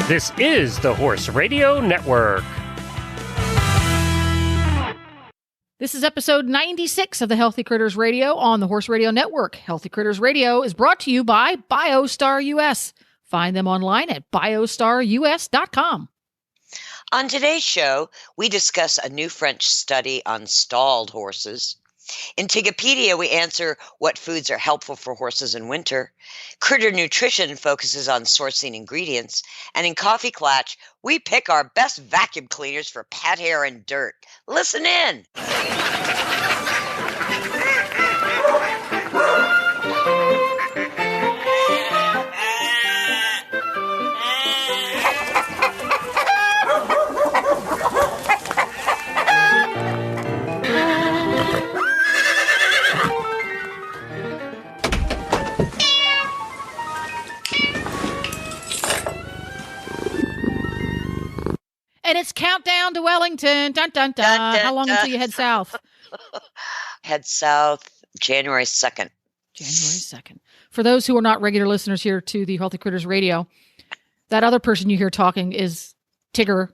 This is the Horse Radio Network. This is episode 96 of the Healthy Critters Radio on the Horse Radio Network. Healthy Critters Radio is brought to you by BioStar US. Find them online at biostarus.com. On today's show, we discuss a new French study on stalled horses. In Tigipedia, we answer what foods are helpful for horses in winter. Critter Nutrition focuses on sourcing ingredients. And in Coffee Klatch, we pick our best vacuum cleaners for pet hair and dirt. Listen in. And it's countdown to Wellington. Dun, dun, dun. Dun, dun, How long until you head south? Head south January 2nd. January 2nd. For those who are not regular listeners here to the Healthy Critters Radio, that other person you hear talking is Tigger.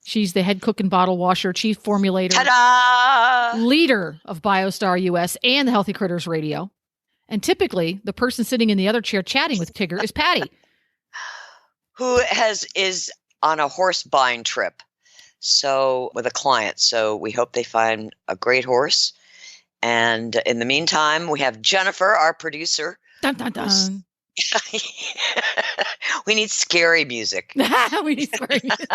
She's the head cook and bottle washer, chief formulator, Ta-da! leader of BioStar US and the Healthy Critters Radio. And typically, the person sitting in the other chair chatting with Tigger is Patty. Who is on a horse buying trip, so with a client. So we hope they find a great horse. And in the meantime, we have Jennifer, our producer. Dun, dun, dun. We need scary music. We need scary music.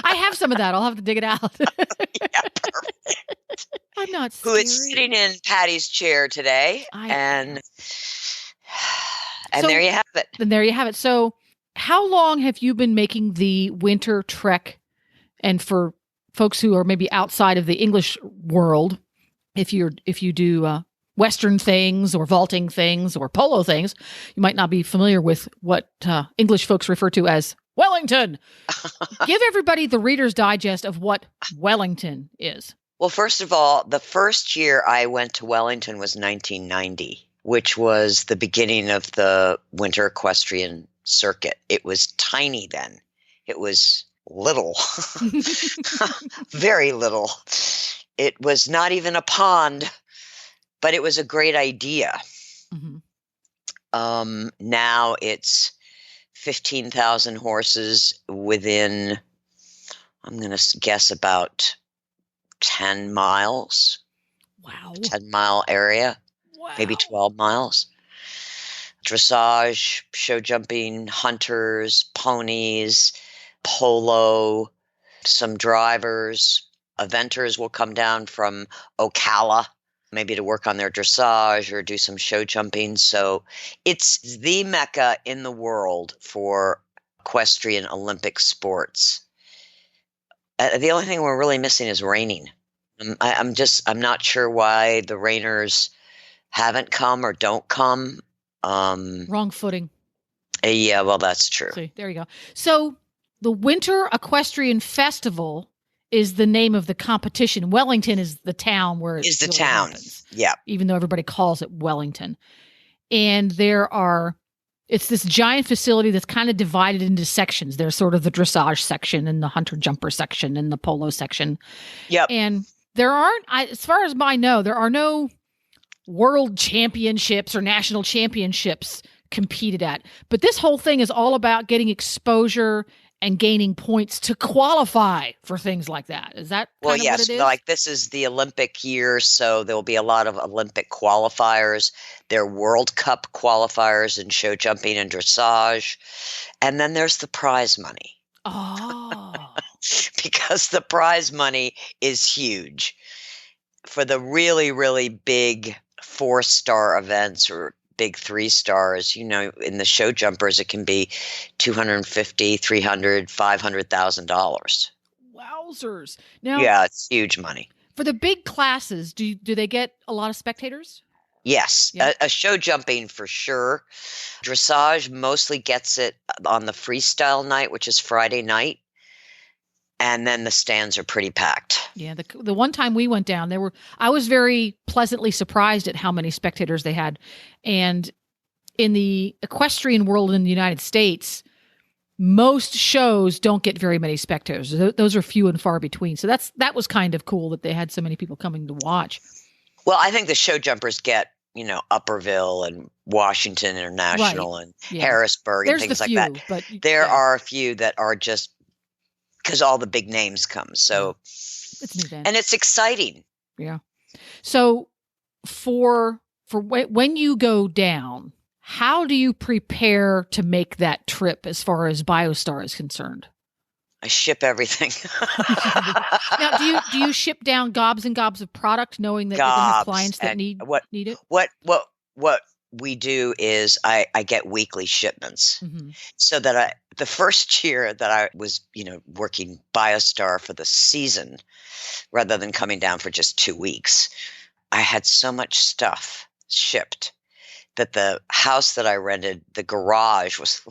I have some of that. I'll have to dig it out. Yeah, perfect. I'm not Who scary. is sitting in Patty's chair today. And So- there you have it. And there you have it. So how long have you been making the winter trek? And for folks who are maybe outside of the English world, if you do Western things or vaulting things or polo things, you might not be familiar with what English folks refer to as Wellington. Give everybody the Reader's Digest of what Wellington is. Well, first of all, the first year I went to Wellington was 1990, which was the beginning of the winter equestrian circuit. It was tiny then. It was little, very little. It was not even a pond, but it was a great idea. Mm-hmm. Now it's 15,000 horses within, I'm going to guess, about 10 miles. Wow. 10-mile area, Wow. maybe 12 miles. Dressage, show jumping, hunters, ponies, polo, some drivers. Eventers will come down from Ocala, maybe to work on their dressage or do some show jumping. So it's the mecca in the world for equestrian Olympic sports. The only thing we're really missing is raining. I'm not sure why the rainers haven't come or don't come. Wrong footing. Yeah, well, that's true. See, there you go. So the Winter Equestrian Festival is the name of the competition. Wellington is the town where it Is the really town. happens, Yeah. even though everybody calls it Wellington. And it's this giant facility that's kind of divided into sections. There's sort of the dressage section and the hunter jumper section and the polo section. Yep. And there aren't, as far as I know, there are no world championships or national championships competed at. But this whole thing is all about getting exposure and gaining points to qualify for things like that. Is that kind of yes, what it is? like this is the Olympic year, so there will be a lot of Olympic qualifiers. There are World Cup qualifiers in show jumping and dressage. And then there's the prize money. Oh. Because the prize money is huge. For the really, really big 4-star events or big 3 stars, in the show jumpers, it can be $250,000, $300,000, $500,000. Wowzers. Now, Yeah, it's huge money. for the big classes, do they get a lot of spectators? Yes, Yeah. a show jumping for sure. Dressage mostly gets it on the freestyle night, which is Friday night. And then the stands are pretty packed. Yeah, the one time we went down, I was very pleasantly surprised at how many spectators they had. And in the equestrian world in the United States, most shows don't get very many spectators. Those are few and far between. So that was kind of cool that they had so many people coming to watch. Well, I think the show jumpers get, Upperville and Washington International and Harrisburg and things like that. But there are a few that are just because all the big names come. So it's an event. And it's exciting. Yeah. So for when you go down, how do you prepare to make that trip as far as BioStar is concerned? I ship everything. Now, do you ship down gobs and gobs of product, knowing that you're going to have clients that need it? What we do is I get weekly shipments, so that the first year that I was working BioStar for the season, rather than coming down for just 2 weeks, I had so much stuff shipped that the house that I rented, the garage was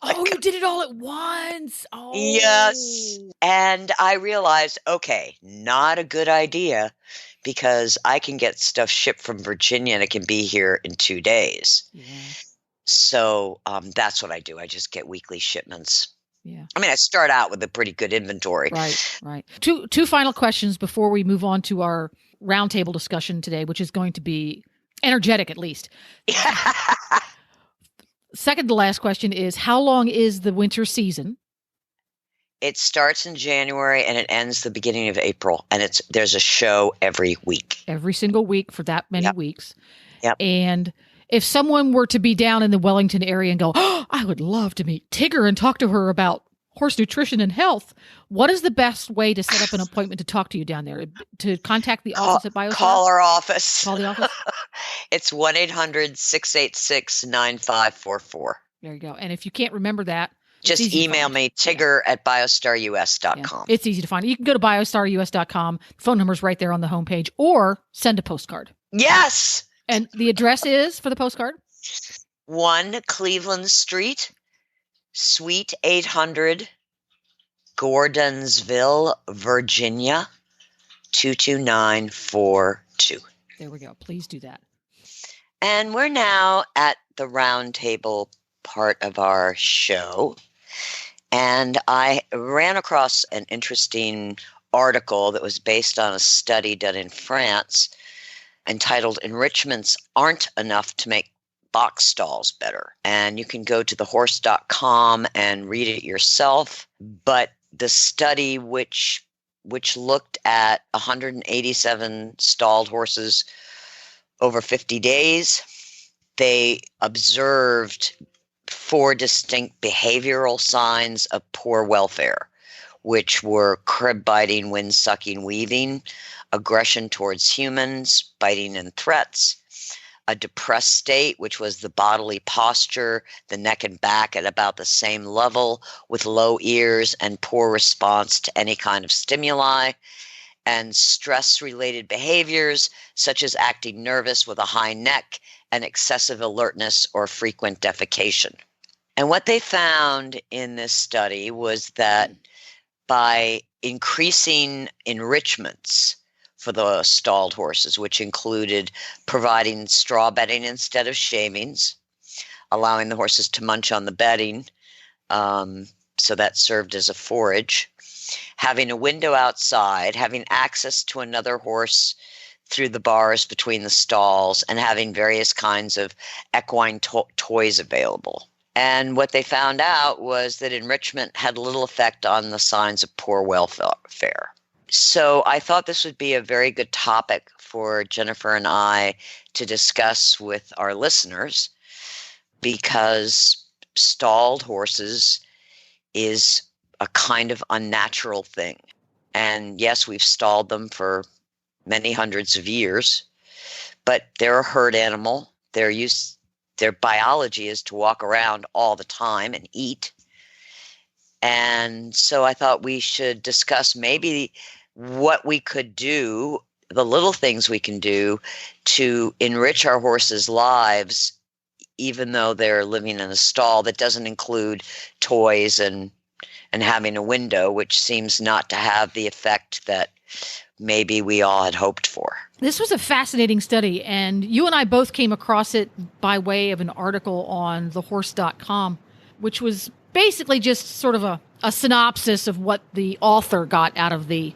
like, you did it all at once. Oh, yes. And I realized, okay, not a good idea, because I can get stuff shipped from Virginia and it can be here in 2 days. Yeah. So that's what I do. I just get weekly shipments. Yeah. I mean, I start out with a pretty good inventory. Right. Two final questions before we move on to our roundtable discussion today, which is going to be energetic, at least. Second to last question is, how long is the winter season? It starts in January and it ends the beginning of April, and there's a show every week. Every single week for that many weeks. Yep. And if someone were to be down in the Wellington area and go, I would love to meet Tigger and talk to her about horse nutrition and health, what is the best way to set up an appointment to talk to you down there? To contact the office at BioStar? Call our office. Call the office? It's 1-800-686-9544. There you go. And if you can't remember that, just email me, tigger@biostarus.com. It's easy to find. You can go to biostarus.com. Phone number's right there on the homepage, or send a postcard. Yes. And the address is for the postcard? 1 Cleveland Street, Suite 800, Gordonsville, Virginia, 22942. There we go. Please do that. And we're now at the roundtable part of our show. And I ran across an interesting article that was based on a study done in France entitled "Enrichments Aren't Enough to Make Box Stalls Better." And you can go to thehorse.com and read it yourself. But the study, which looked at 187 stalled horses over 50 days, they observed 4 distinct behavioral signs of poor welfare, which were crib biting, wind sucking, weaving, aggression towards humans, biting and threats, a depressed state, which was the bodily posture, the neck and back at about the same level, with low ears and poor response to any kind of stimuli, and stress-related behaviors such as acting nervous with a high neck and excessive alertness or frequent defecation. And what they found in this study was that by increasing enrichments for the stalled horses, which included providing straw bedding instead of shavings, allowing the horses to munch on the bedding, so that served as a forage, having a window outside, having access to another horse through the bars between the stalls, and having various kinds of equine toys available. And what they found out was that enrichment had little effect on the signs of poor welfare. So I thought this would be a very good topic for Jennifer and I to discuss with our listeners, because stalled horses is a kind of unnatural thing. And yes, we've stalled them for many hundreds of years, but they're a herd animal. Their biology is to walk around all the time and eat. And so I thought we should discuss maybe what we could do, the little things we can do to enrich our horses' lives, even though they're living in a stall that doesn't include toys and having a window, which seems not to have the effect that maybe we all had hoped for. This was a fascinating study, and you and I both came across it by way of an article on thehorse.com, which was basically just sort of a synopsis of what the author got out of the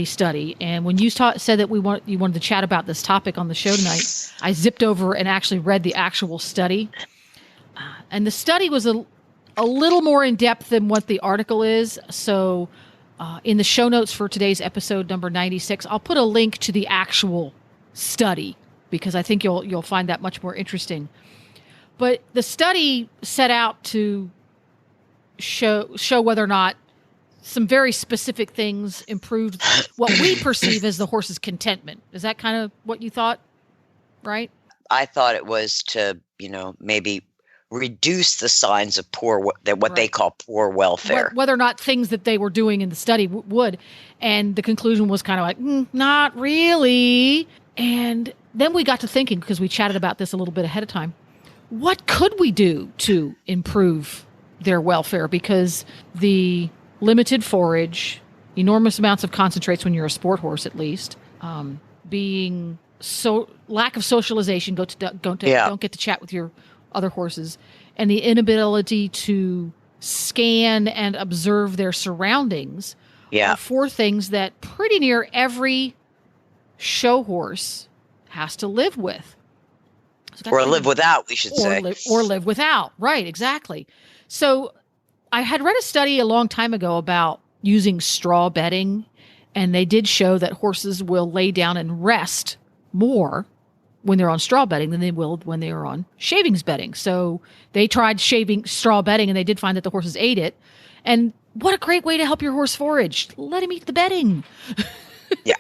study. And when you said that you wanted to chat about this topic on the show tonight, I zipped over and actually read the actual study. And the study was a little more in depth than what the article is. So in the show notes for today's episode number 96, I'll put a link to the actual study because I think you'll find that much more interesting. But the study set out to show whether or not some very specific things improved what we perceive as the horse's contentment. Is that kind of what you thought, right? I thought it was to, maybe reduce the signs of what they call poor welfare. Whether or not things that they were doing in the study would. And the conclusion was kind of like, not really. And then we got to thinking, because we chatted about this a little bit ahead of time, what could we do to improve their welfare? Because the limited forage, enormous amounts of concentrates when you're a sport horse, at least, being lack of socialization, don't get to chat with your other horses, and the inability to scan and observe their surroundings are four things that pretty near every show horse has to live with. Or live without, we should say. Or live without. Right, exactly. So I had read a study a long time ago about using straw bedding, and they did show that horses will lay down and rest more when they're on straw bedding than they will when they are on shavings bedding. So they tried straw bedding, and they did find that the horses ate it. And what a great way to help your horse forage. Let him eat the bedding. Yeah.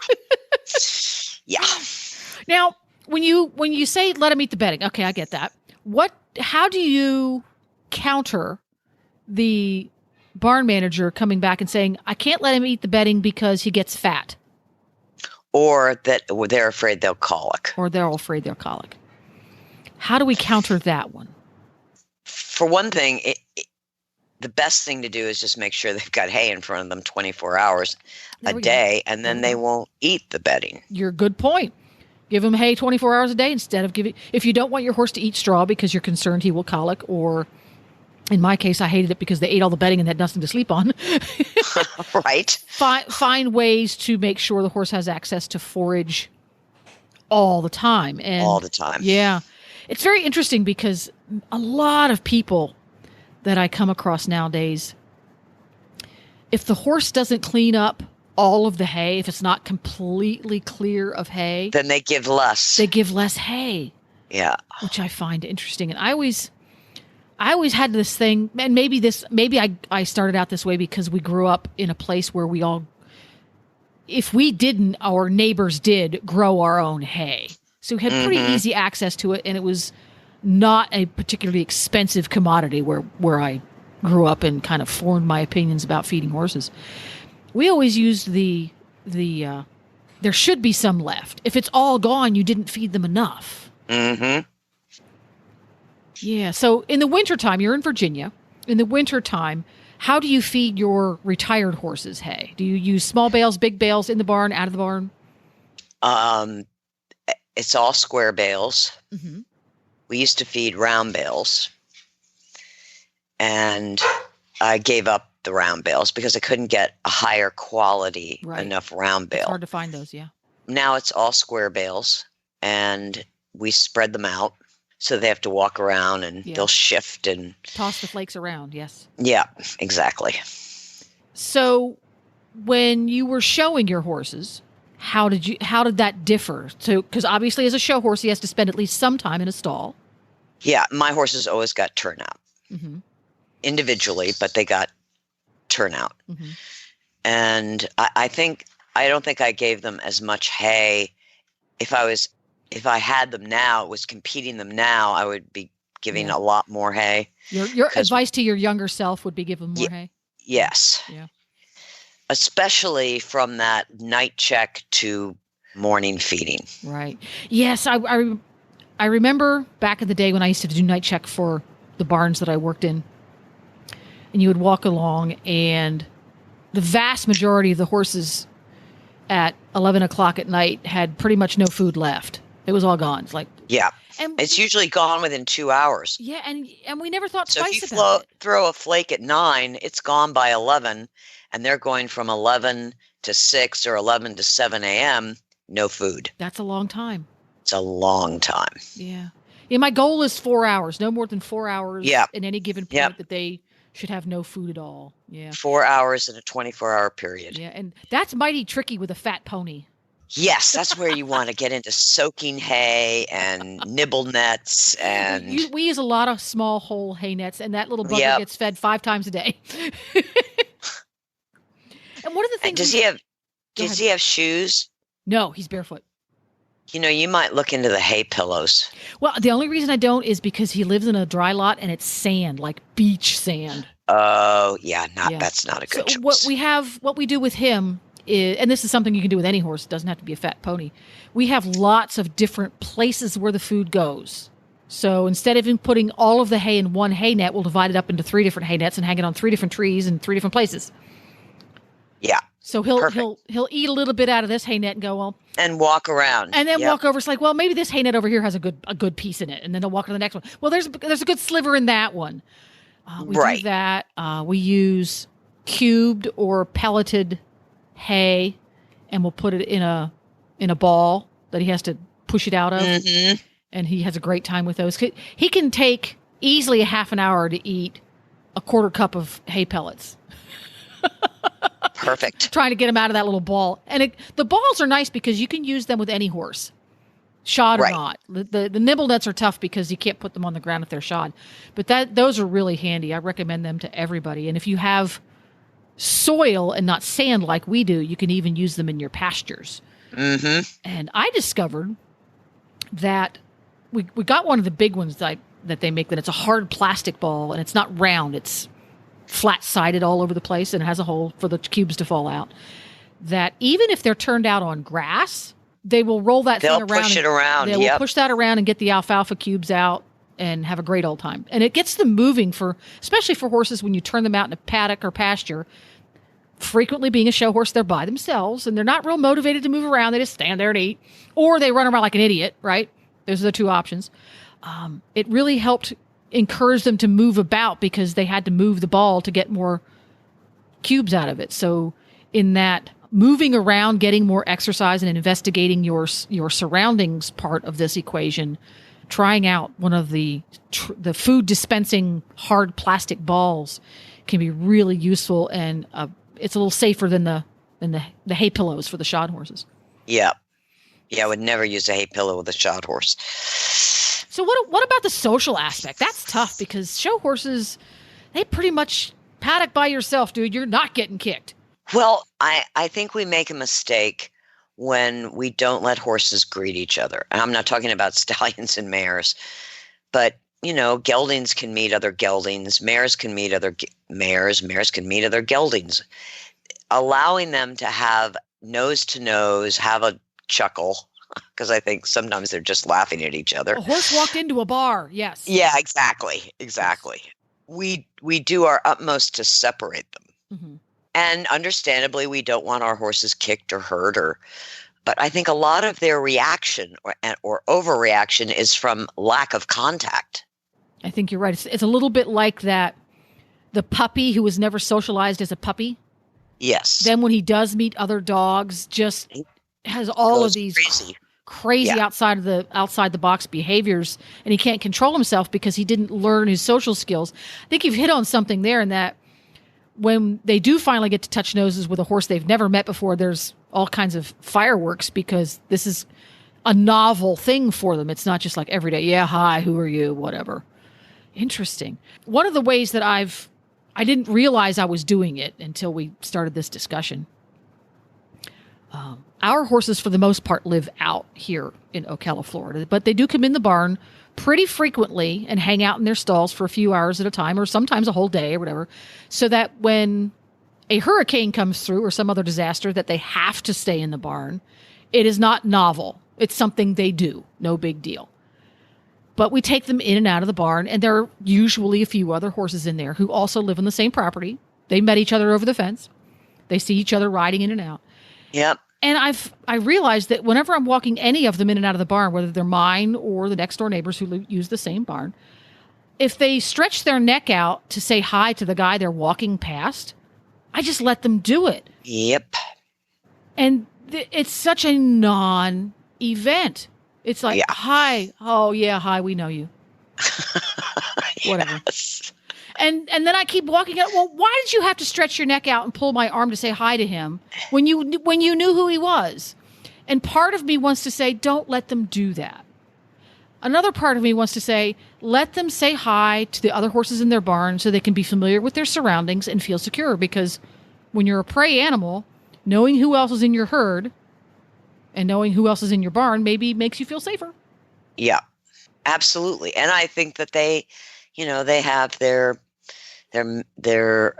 Yeah. Now, when you say let him eat the bedding, okay, I get that. How do you counter the barn manager coming back and saying, I can't let him eat the bedding because he gets fat? Or that they're afraid they'll colic. How do we counter that one? For one thing, the best thing to do is just make sure they've got hay in front of them 24 hours a day, and then they won't eat the bedding. You're a good point. Give them hay 24 hours a day instead of if you don't want your horse to eat straw because you're concerned he will colic, or in my case, I hated it because they ate all the bedding and had nothing to sleep on. Right. Find ways to make sure the horse has access to forage all the time. Yeah. It's very interesting because a lot of people that I come across nowadays, if the horse doesn't clean up all of the hay, if it's not completely clear of hay, then they give less. They give less hay. Yeah. Which I find interesting. And I always had this thing, and maybe I started out this way because we grew up in a place where we all, if we didn't, our neighbors did grow our own hay. So we had pretty easy access to it, and it was not a particularly expensive commodity where I grew up and kind of formed my opinions about feeding horses. We always used the there should be some left. If it's all gone, you didn't feed them enough. Mm-hmm. Yeah. So in the wintertime, you're in Virginia. In the wintertime, how do you feed your retired horses hay? Do you use small bales, big bales, in the barn, out of the barn? It's all square bales. Mm-hmm. We used to feed round bales. And I gave up the round bales because I couldn't get a higher quality enough round bale. It's hard to find those, yeah. Now it's all square bales, and we spread them out so they have to walk around and they'll shift and toss the flakes around. Yes. Yeah, exactly. So when you were showing your horses, how did that differ? So, because obviously as a show horse, he has to spend at least some time in a stall. Yeah, my horses always got turnout. Mm-hmm. Individually, but they got turnout. Mm-hmm. And I don't think I gave them as much hay. If I had them now, was competing them now, I would be giving a lot more hay. Your advice to your younger self would be give them more hay? Yes. Yeah. Especially from that night check to morning feeding. Right. Yes, I remember back in the day when I used to do night check for the barns that I worked in. And you would walk along, and the vast majority of the horses at 11 o'clock at night had pretty much no food left. It was all gone. It's like, Yeah. and It's usually gone within 2 hours. yeah, and we never thought So if twice you about it. throw a flake at 9, it's gone by 11, and they're going from 11 to 6 or 11 to 7 a.m., no food. That's a long time. It's a long time. Yeah. Yeah, my goal is 4 hours, no more than 4 hours in any given point that they should have no food at all. Yeah. 4 hours in a 24-hour period. Yeah, and that's mighty tricky with a fat pony. Yes, that's where you want to get into soaking hay and nibble nets. And we use a lot of small whole hay nets, and that little bugger gets fed 5 times a day. And one of the things does he have shoes? No, he's barefoot. You might look into the hay pillows. Well, the only reason I don't is because he lives in a dry lot and it's sand, like beach sand. Oh, yeah, that's not a good choice. What we do with him is, and this is something you can do with any horse, it doesn't have to be a fat pony. We have lots of different places where the food goes. So instead of putting all of the hay in one hay net, we'll divide it up into 3 different hay nets and hang it on 3 different trees in 3 different places. Yeah. So he'll eat a little bit out of this hay net and go, well, and walk around, and then walk over. It's like, well, maybe this hay net over here has a good piece in it, and then he'll walk to the next one. Well, there's a good sliver in that one. We do that. We use cubed or pelleted hay, and we'll put it in a ball that he has to push it out of, and he has a great time with those. He can take easily a half an hour to eat a quarter cup of hay pellets. Perfect. Trying to get him out of that little ball. And the balls are nice because you can use them with any horse, shod or not. The nibble nets are tough because you can't put them on the ground if they're shod. But those are really handy. I recommend them to everybody. And if you have soil and not sand like we do, you can even use them in your pastures. Mm-hmm. And I discovered that we got one of the big ones that they make, that it's a hard plastic ball and it's not round. It's flat-sided all over the place and it has a hole for the cubes to fall out. That even if they're turned out on grass, they will roll that thing around. They'll push it around. They will push that around and get the alfalfa cubes out and have a great old time. And it gets them moving, especially for horses when you turn them out in a paddock or pasture. Frequently, being a show horse, they're by themselves and they're not real motivated to move around. They just stand there and eat, or they run around like an idiot. Right? Those are the 2 options. It really helped encourage them to move about because they had to move the ball to get more cubes out of it. So in that moving around, getting more exercise and investigating your surroundings part of this equation, trying out one of the food dispensing hard plastic balls can be really useful, and it's a little safer than the hay pillows for the shod horses. Yeah. Yeah, I would never use a hay pillow with a shod horse. So what about the social aspect? That's tough because show horses, they pretty much paddock by yourself, dude. You're not getting kicked. Well, I think we make a mistake when we don't let horses greet each other. And I'm not talking about stallions and mares, but, geldings can meet other geldings. Mares can meet other mares. Mares can meet other geldings. Allowing them to have nose to nose, have a chuckle, because I think sometimes they're just laughing at each other. A horse walked into a bar, yes. Yeah, exactly. We do our utmost to separate them. Mm-hmm. And understandably, we don't want our horses kicked or hurt, but I think a lot of their reaction or overreaction is from lack of contact. I think you're right. It's a little bit like that, the puppy who was never socialized as a puppy. Yes. Then when he does meet other dogs, just has all of these crazy outside the box behaviors, and he can't control himself because he didn't learn his social skills. I think you've hit on something there, in that when they do finally get to touch noses with a horse they've never met before, there's all kinds of fireworks because this is a novel thing for them. It's not just like every day, yeah, hi, who are you, whatever. Interesting. One of the ways that I didn't realize I was doing it until we started this discussion. Our horses, for the most part, live out here in Ocala, Florida, but they do come in the barn pretty frequently and hang out in their stalls for a few hours at a time, or sometimes a whole day or whatever, so that when a hurricane comes through or some other disaster that they have to stay in the barn, it is not novel. It's something they do. No big deal. But we take them in and out of the barn, and there are usually a few other horses in there who also live on the same property. They met each other over the fence. They see each other riding in and out. Yep. And I realized that whenever I'm walking any of them in and out of the barn, whether they're mine or the next door neighbors who use the same barn, if they stretch their neck out to say hi to the guy they're walking past, I just let them do it. Yep. And it's such a non-event. It's like, hi. Oh, yeah, hi, we know you. Whatever. Yes. And then I keep walking out. Well, why did you have to stretch your neck out and pull my arm to say hi to him when you knew who he was? And part of me wants to say, don't let them do that. Another part of me wants to say, let them say hi to the other horses in their barn so they can be familiar with their surroundings and feel secure. Because when you're a prey animal, knowing who else is in your herd and knowing who else is in your barn maybe makes you feel safer. Yeah, absolutely. And I think that they have their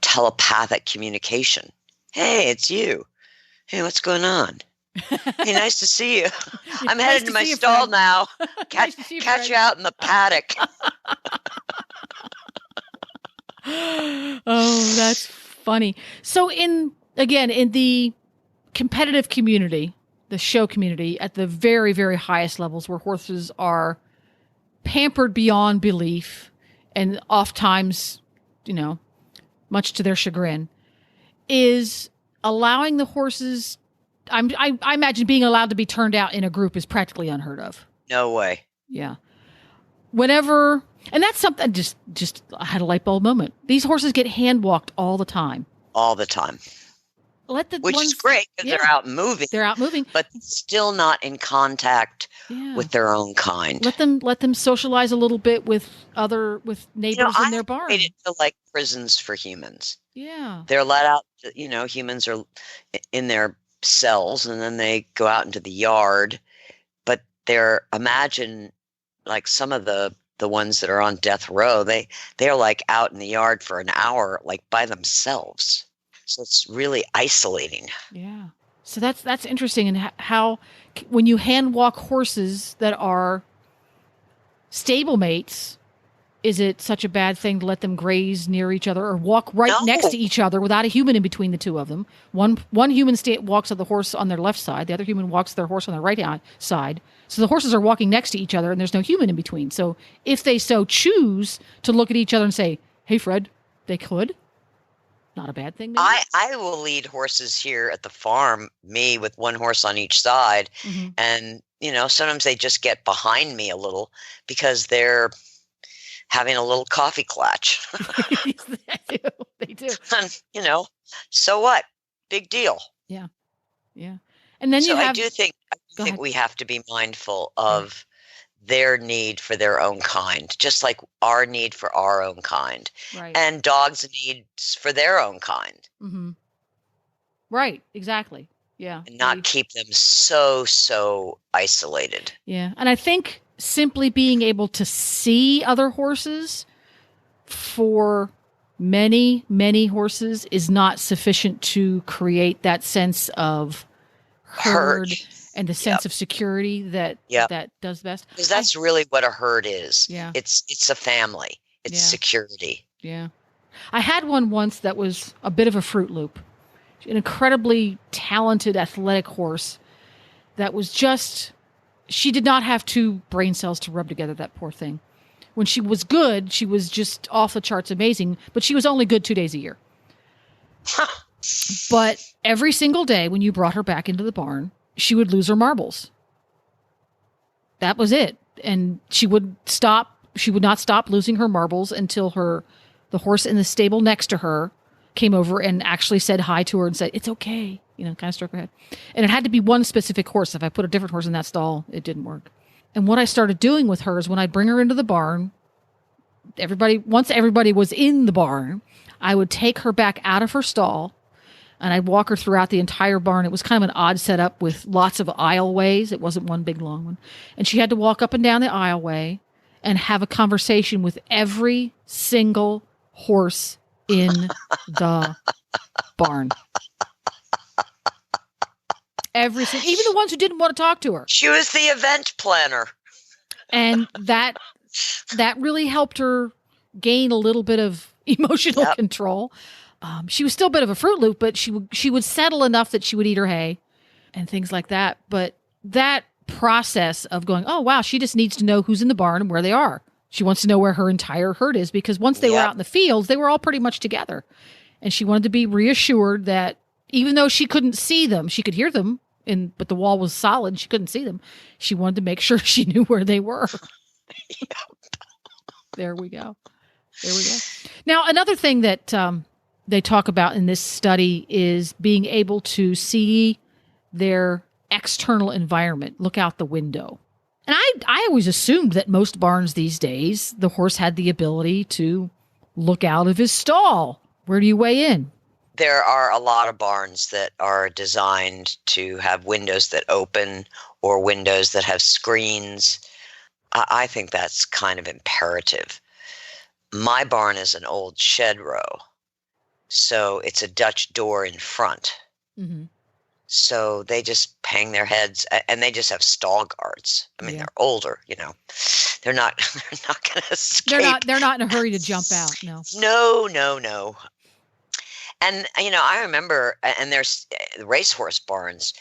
telepathic communication. Hey, it's you. Hey, what's going on? Hey, nice to see you. I'm headed to my stall now. Catch you out in the paddock. Oh, that's funny. So in the competitive community, the show community, at the very, very highest levels where horses are pampered beyond belief and oftentimes, much to their chagrin, is allowing the horses. I imagine being allowed to be turned out in a group is practically unheard of. No way. Yeah. Whenever, and that's something, just I had a light bulb moment. These horses get hand walked all the time. All the time. Which is great because they're out moving. They're out moving. But still not in contact with their own kind. Let them socialize a little bit with neighbors in their barn. I made it to like prisons for humans. Yeah. They're let out, humans are in their cells and then they go out into the yard. But imagine like some of the ones that are on death row, they're like out in the yard for an hour, like by themselves. So it's really isolating. Yeah. So that's interesting. And how, when you hand walk horses that are stablemates, is it such a bad thing to let them graze near each other or walk next to each other without a human in between the two of them? One human walks on the horse on their left side. The other human walks their horse on their right side. So the horses are walking next to each other and there's no human in between. So if they so choose to look at each other and say, hey, Fred, they could. Not a bad thing. Maybe? I will lead horses here at the farm, me with one horse on each side. Mm-hmm. And, sometimes they just get behind me a little because they're having a little coffee klatch. They do. And, so what? Big deal. Yeah. Yeah. And then I do think we have to be mindful of their need for their own kind, just like our need for our own kind, right. And dogs' needs for their own kind. Mm-hmm. Right. Exactly. Yeah. And not keep them so isolated. Yeah. And I think simply being able to see other horses for many, many horses is not sufficient to create that sense of herd. And the sense of security that does best. Because that's really what a herd is. Yeah. It's a family. It's security. Yeah. I had one once that was a bit of a Fruit Loop. An incredibly talented, athletic horse that was she did not have two brain cells to rub together, that poor thing. When she was good, she was just off the charts amazing, but she was only good 2 days a year. But every single day when you brought her back into the barn, she would lose her marbles. That was it. And she would not stop losing her marbles until the horse in the stable next to her came over and actually said hi to her and said, it's okay. Kind of stroked her head. And it had to be one specific horse. If I put a different horse in that stall, it didn't work. And what I started doing with her is when I'd bring her into the barn, once everybody was in the barn, I would take her back out of her stall and I'd walk her throughout the entire barn. It was kind of an odd setup with lots of aisleways. It wasn't one big long one. And she had to walk up and down the aisleway and have a conversation with every single horse in the barn. Even the ones who didn't want to talk to her. She was the event planner. And that really helped her gain a little bit of emotional control. She was still a bit of a Fruit Loop, but she would settle enough that she would eat her hay. and things like that. But that process of going, oh, wow, she just needs to know who's in the barn and where they are. She wants to know where her entire herd is, because once they were out in the fields, they were all pretty much together. And she wanted to be reassured that even though she couldn't see them, she could hear them, but the wall was solid. She couldn't see them. She wanted to make sure she knew where they were. There we go. There we go. Now, another thing that they talk about in this study is being able to see their external environment, look out the window. And I always assumed that most barns these days, the horse had the ability to look out of his stall. Where do you weigh in? There are a lot of barns that are designed to have windows that open or windows that have screens. I think that's kind of imperative. My barn is an old shed row, so it's a Dutch door in front. Mm-hmm. So they just hang their heads, and they just have stall guards. I mean, they're older, They're not going to escape. They're not in a hurry to jump out. No. No. And I remember, and there's racehorse barns.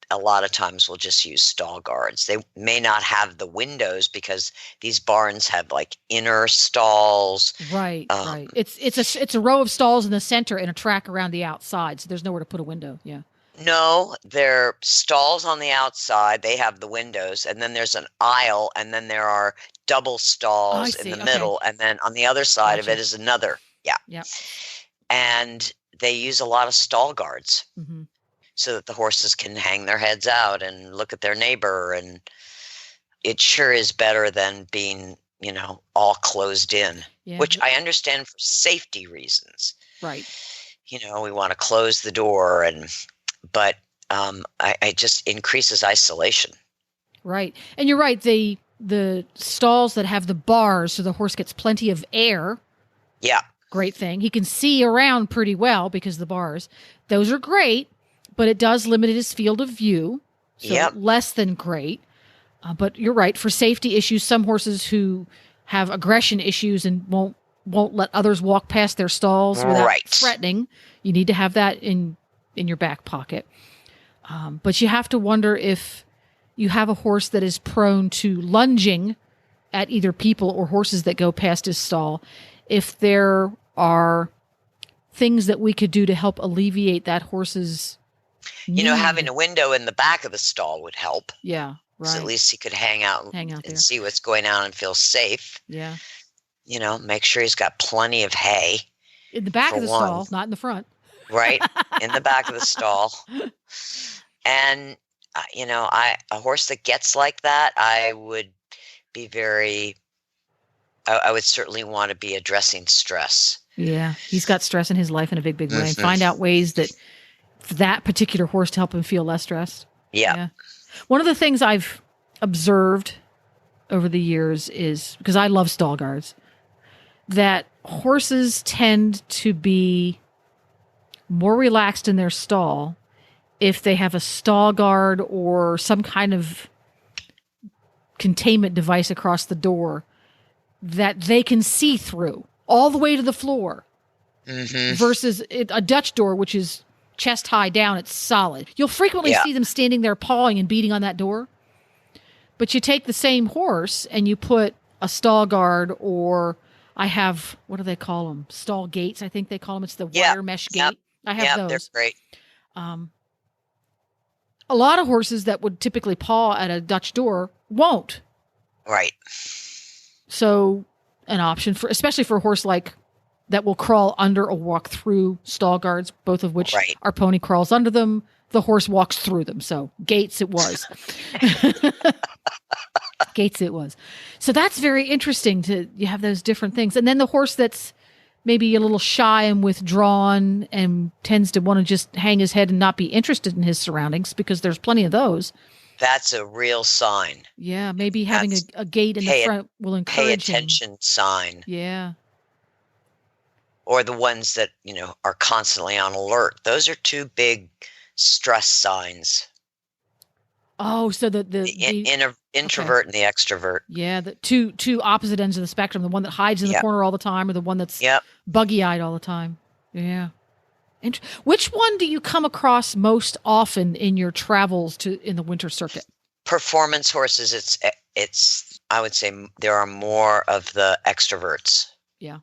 A lot of times will just use stall guards. They may not have the windows because these barns have like inner stalls. Right. It's a row of stalls in the center and a track around the outside. So there's nowhere to put a window. Yeah. No, they're stalls on the outside. They have the windows, and then there's an aisle, and then there are double stalls in the middle, and then on the other side of it is another. Yeah. Yeah. And they use a lot of stall guards. Mm-hmm. So that the horses can hang their heads out and look at their neighbor. And it sure is better than being, all closed in, which I understand for safety reasons. Right. We want to close the door, but I just increases isolation. Right. And you're right. The stalls that have the bars, so the horse gets plenty of air. Yeah. Great thing. He can see around pretty well because of the bars. Those are great. But it does limit his field of view, so less than great. But you're right. For safety issues, some horses who have aggression issues and won't let others walk past their stalls without threatening, you need to have that in your back pocket. But you have to wonder if you have a horse that is prone to lunging at either people or horses that go past his stall, if there are things that we could do to help alleviate that horse's having a window in the back of the stall would help. Yeah, right. So at least he could hang out and see what's going on and feel safe. Yeah. Make sure he's got plenty of hay. In the back of the stall, not in the front. Right, in the back of the stall. And, a horse that gets like that, I would certainly want to be addressing stress. Yeah, he's got stress in his life in a big, big way. And find out ways that particular horse to help him feel less stressed. Yeah. One of the things I've observed over the years is, because I love stall guards, that horses tend to be more relaxed in their stall if they have a stall guard or some kind of containment device across the door that they can see through all the way to the floor, versus a Dutch door, which is chest high down, it's solid. You'll frequently see them standing there pawing and beating on that door. But you take the same horse and you put a stall guard, or I have, what do they call them? Stall gates, I think they call them. It's the wire mesh gate. I have those. They're great. A lot of horses that would typically paw at a Dutch door won't. Right. So an option especially for a horse like that will crawl under or walk through stall guards, both of which our pony crawls under them. The horse walks through them. So gates it was. Gates it was. So that's very interesting you have those different things. And then the horse that's maybe a little shy and withdrawn and tends to want to just hang his head and not be interested in his surroundings, because there's plenty of those. That's a real sign. Yeah, maybe having a gate in the front will encourage pay attention sign. Yeah. Or the ones that, are constantly on alert. Those are two big stress signs. Oh, so the introvert and the extrovert. Yeah, the two opposite ends of the spectrum. The one that hides in the corner all the time, or the one that's buggy-eyed all the time. Yeah. And which one do you come across most often in your travels in the winter circuit? Performance horses, it's I would say there are more of the extroverts. Yeah.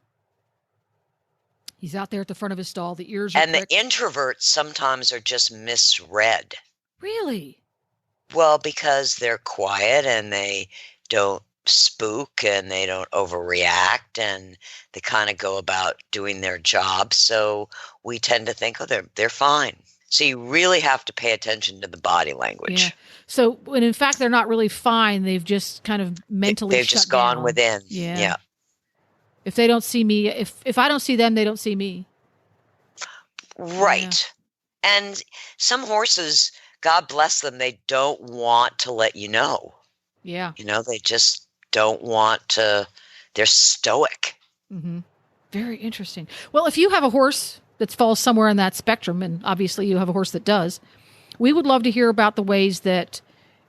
He's out there at the front of his stall. The ears are And pricked. the introverts sometimes are just misread. Really? Well, because they're quiet and they don't spook and they don't overreact and they kind of go about doing their job. So we tend to think, oh, they're fine. So you really have to pay attention to the body language. Yeah. So when in fact they're not really fine, they've just kind of mentally They've shut just gone down. within. Yeah. Yeah. If they don't see me, if I don't see them, they don't see me. Right. Yeah. And some horses, God bless them, they don't want to let you know. Yeah. They just don't want to. They're stoic. Mm-hmm. Very interesting. Well, if you have a horse that falls somewhere in that spectrum, and obviously you have a horse that does, we would love to hear about the ways that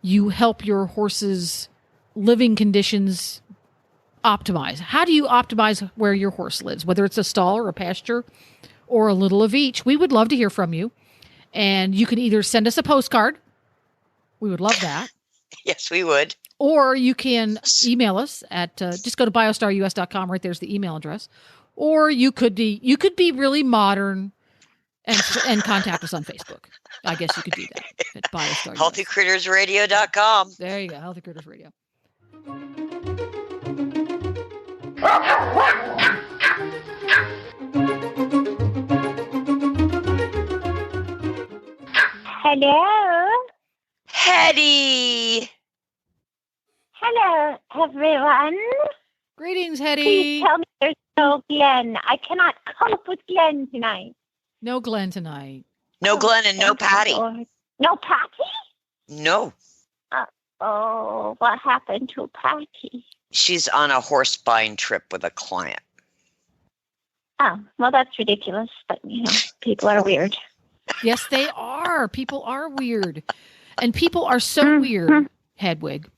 you help your horse's living conditions optimize. How do you optimize where your horse lives, whether it's a stall or a pasture or a little of each? We would love to hear from you. And you can either send us a postcard. We would love that. Yes, we would. Or you can email us at just go to biostarus.com. Right there's the email address. Or you could be really modern and contact us on Facebook. I guess you could do that at BioStar. HealthyCrittersRadio.com. There you go, Healthy Critters Radio. Hello. Hetty. Hello, everyone. Greetings, Hetty. Please tell me there's no Glenn. I cannot cope with Glenn tonight. No Glenn tonight. No Glenn and no Patty. Lord. No Patty? No. Oh, what happened to Patty? She's on a horse buying trip with a client. Oh, well, that's ridiculous, but, people are weird. Yes, they are. People are weird. And people are so weird, Hedwig.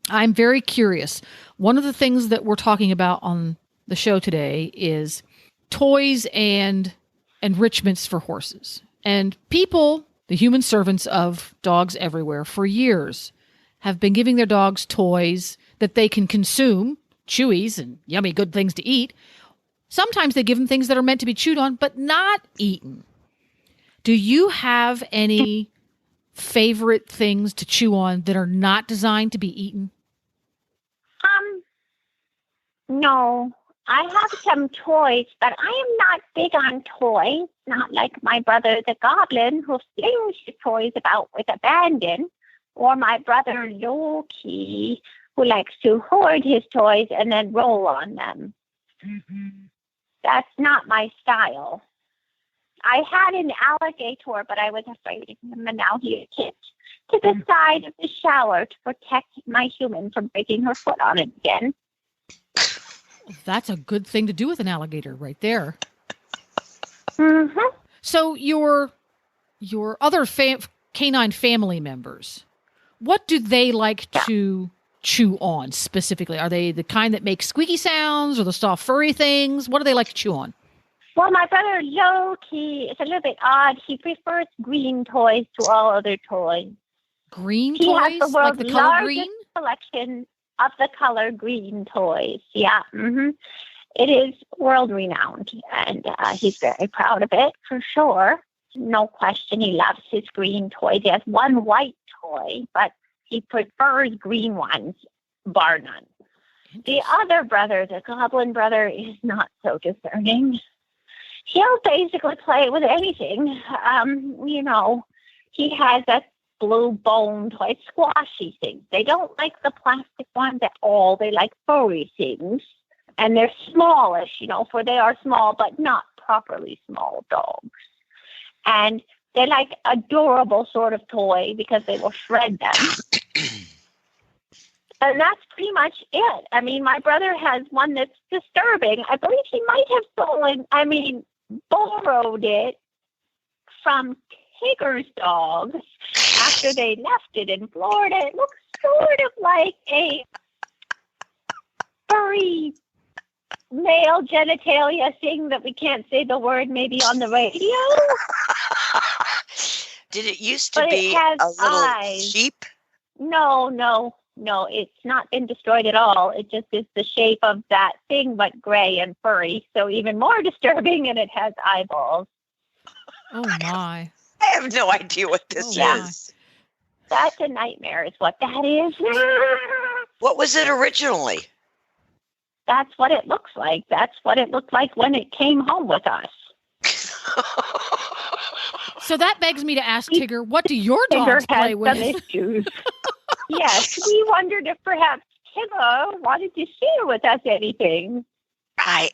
I'm very curious. One of the things that we're talking about on the show today is toys and enrichments for horses. And people, the human servants of dogs everywhere, for years have been giving their dogs toys that they can consume, chewies and yummy good things to eat. Sometimes they give them things that are meant to be chewed on, but not eaten. Do you have any favorite things to chew on that are not designed to be eaten? No. I have some toys, but I am not big on toys, not like my brother the Goblin, who flings his toys about with abandon, or my brother Loki, who likes to hoard his toys and then roll on them. Mm-hmm. That's not my style. I had an alligator, but I was afraid of him, and now he is kicked to the side of the shower to protect my human from breaking her foot on it again. That's a good thing to do with an alligator right there. Mm-hmm. So your other canine family members, what do they like to chew on specifically? Are they the kind that make squeaky sounds or the soft furry things? What do they like to chew on? Well, my brother Loki is a little bit odd. He prefers green toys to all other toys. Green he toys? Has the world's like the color largest green? Collection of the color green toys. Yeah. Mm-hmm. It is world renowned, and he's very proud of it for sure. No question, he loves his green toys. He has one white toy, but he prefers green ones, bar none. The other brother, the Goblin brother, is not so discerning. He'll basically play with anything. He has a blue bone toy, squashy things. They don't like the plastic ones at all. They like furry things. And they're smallish, for they are small, but not properly small dogs. And they like adorable sort of toy because they will shred them. And that's pretty much it. I mean, my brother has one that's disturbing. I believe he might have borrowed it from Tigger's dogs after they left it in Florida. It looks sort of like a furry male genitalia thing that we can't say the word maybe on the radio? Did it used to But it be has a little eyes. sheep? No. It's not been destroyed at all. It just is the shape of that thing, but gray and furry. So even more disturbing, and it has eyeballs. Oh my. I have no idea what this Oh, my. is. That's a nightmare is what that is. What was it originally? That's what it looks like. That's what it looked like when it came home with us. So that begs me to ask Tigger, what do your Tigger dogs play has with? some issues. Yes, we wondered if perhaps Tigger wanted to share with us anything. I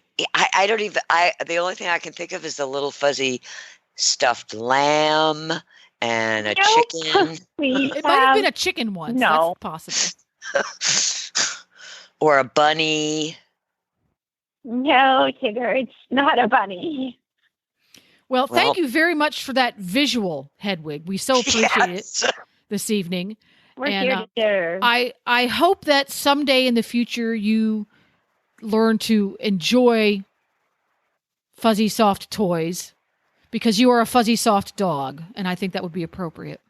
don't even. The only thing I can think of is the little fuzzy stuffed lamb and a Nope. chicken. It might have been a chicken once. No. That's possible. Or a bunny. No, Tigger, it's not a bunny. Well, thank you very much for that visual, Hedwig. We so appreciate it this evening. We're And, here to serve. I hope that someday in the future you learn to enjoy fuzzy soft toys because you are a fuzzy soft dog, and I think that would be appropriate.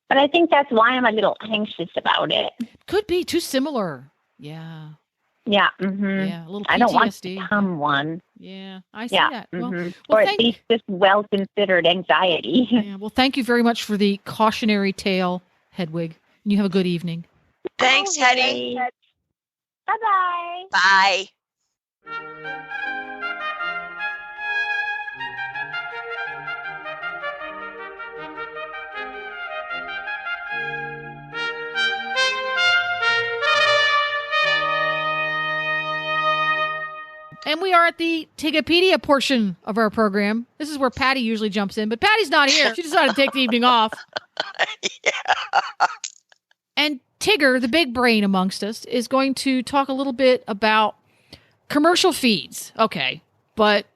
But I think that's why I'm a little anxious about it. Could be too similar. Yeah. Yeah. Mm-hmm. Yeah. A little PTSD. I don't want to become one. Yeah. I see Yeah. that. Mm-hmm. Well, or at least this well-considered anxiety. Yeah. Well, thank you very much for the cautionary tale, Hedwig. You have a good evening. Thanks, Hetty. Bye-bye. Bye. And we are at the Tigipedia portion of our program. This is where Patty usually jumps in, but Patty's not here. She decided to take the evening off. Yeah. And Tigger, the big brain amongst us, is going to talk a little bit about commercial feeds. Okay, but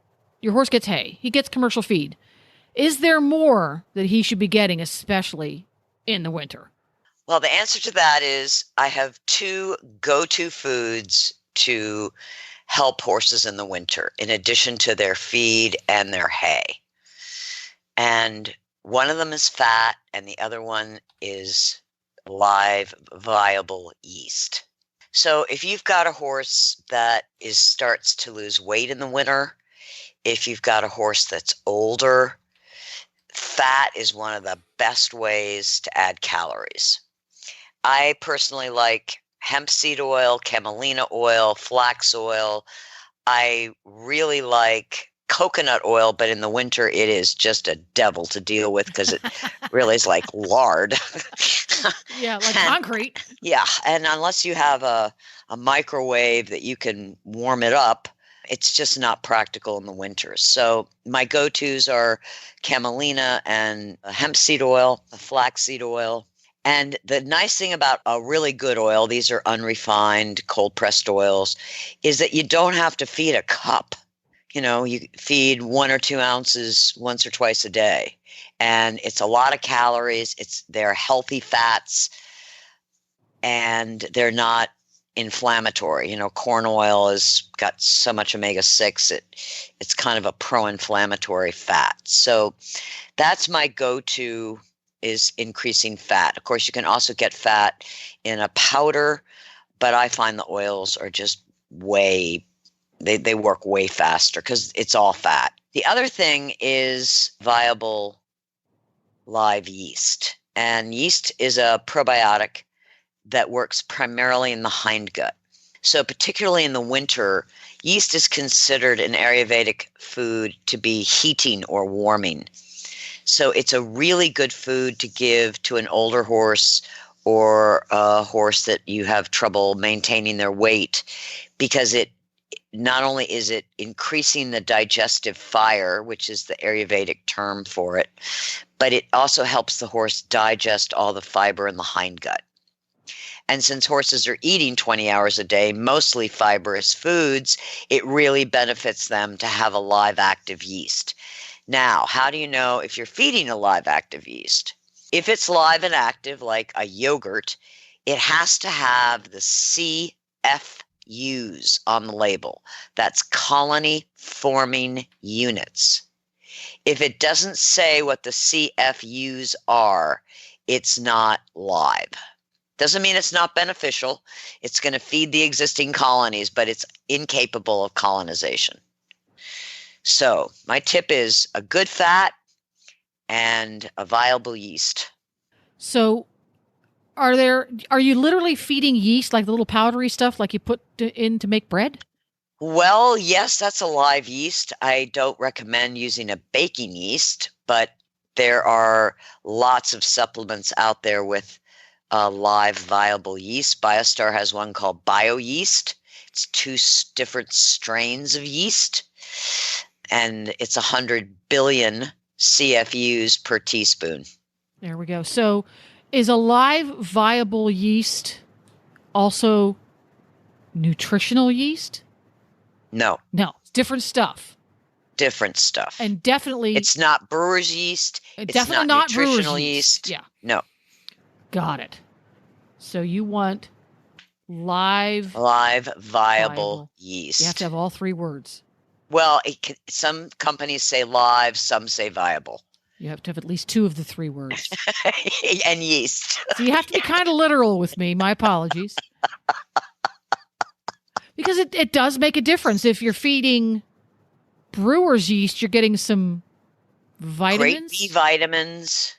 your horse gets hay. He gets commercial feed. Is there more that he should be getting, especially in the winter? Well, the answer to that is I have two go-to foods to help horses in the winter, in addition to their feed and their hay. And one of them is fat, and the other one is live, viable yeast. So if you've got a horse that starts to lose weight in the winter, if you've got a horse that's older, fat is one of the best ways to add calories. I personally like hemp seed oil, camelina oil, flax oil. I really like coconut oil, but in the winter it is just a devil to deal with because it really is like lard. Yeah, like concrete. Yeah, and unless you have a microwave that you can warm it up, it's just not practical in the winter. So my go-tos are camelina and hemp seed oil, flaxseed oil. And the nice thing about a really good oil, these are unrefined, cold-pressed oils, is that you don't have to feed a cup. You know, you feed 1 or 2 ounces once or twice a day. And it's a lot of calories. They're healthy fats, and they're not inflammatory. You know, corn oil has got so much omega-6, it's kind of a pro-inflammatory fat. So that's my go-to, is increasing fat. Of course, you can also get fat in a powder, but I find the oils are just they work way faster because it's all fat. The other thing is viable live yeast. And yeast is a probiotic that works primarily in the hindgut. So particularly in the winter, yeast is considered an Ayurvedic food to be heating or warming. So it's a really good food to give to an older horse or a horse that you have trouble maintaining their weight, because it not only is it increasing the digestive fire, which is the Ayurvedic term for it, but it also helps the horse digest all the fiber in the hindgut. And since horses are eating 20 hours a day, mostly fibrous foods, it really benefits them to have a live active yeast. Now, how do you know if you're feeding a live active yeast? If it's live and active, like a yogurt, it has to have the CF CFUs on the label. That's colony forming units. If it doesn't say what the CFUs are, it's not live. Doesn't mean it's not beneficial. It's going to feed the existing colonies, but it's incapable of colonization. So my tip is a good fat and a viable yeast. So are you literally feeding yeast, like the little powdery stuff like you put in to make bread? Well, yes, that's a live yeast. I don't recommend using a baking yeast, but there are lots of supplements out there with live viable yeast. BioStar has one called BioYeast. It's 2 different strains of yeast, and it's 100 billion CFUs per teaspoon. There we go. So is a live viable yeast also nutritional yeast? No. It's different stuff. Different stuff. And definitely... It's not brewer's yeast. Definitely not nutritional brewer's yeast. Yeah. No. Got it. So you want live viable yeast. You have to have all 3 words. Well, some companies say live, some say viable. You have to have at least 2 of the 3 words. And yeast. So you have to be kind of literal with me. My apologies. Because it does make a difference. If you're feeding brewer's yeast, you're getting some vitamins. Great B vitamins.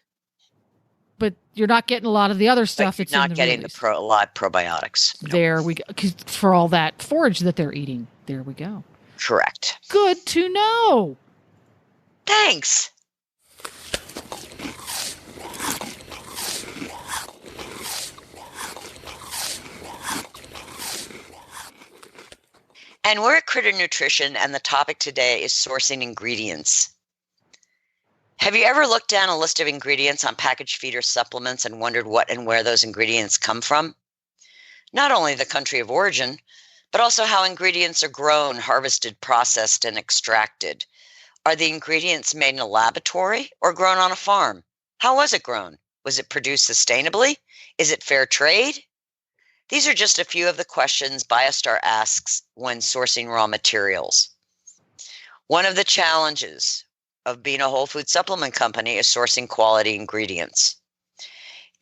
But you're not getting a lot of the other stuff that's in the not getting release. the live probiotics. No. There we go. 'Cause for all that forage that they're eating. There we go. Correct. Good to know. Thanks. And we're at Critter Nutrition, and the topic today is sourcing ingredients. Have you ever looked down a list of ingredients on packaged feed or supplements and wondered what and where those ingredients come from? Not only the country of origin, but also how ingredients are grown, harvested, processed, and extracted. Are the ingredients made in a laboratory or grown on a farm? How was it grown? Was it produced sustainably? Is it fair trade? These are just a few of the questions BioStar asks when sourcing raw materials. One of the challenges of being a whole food supplement company is sourcing quality ingredients.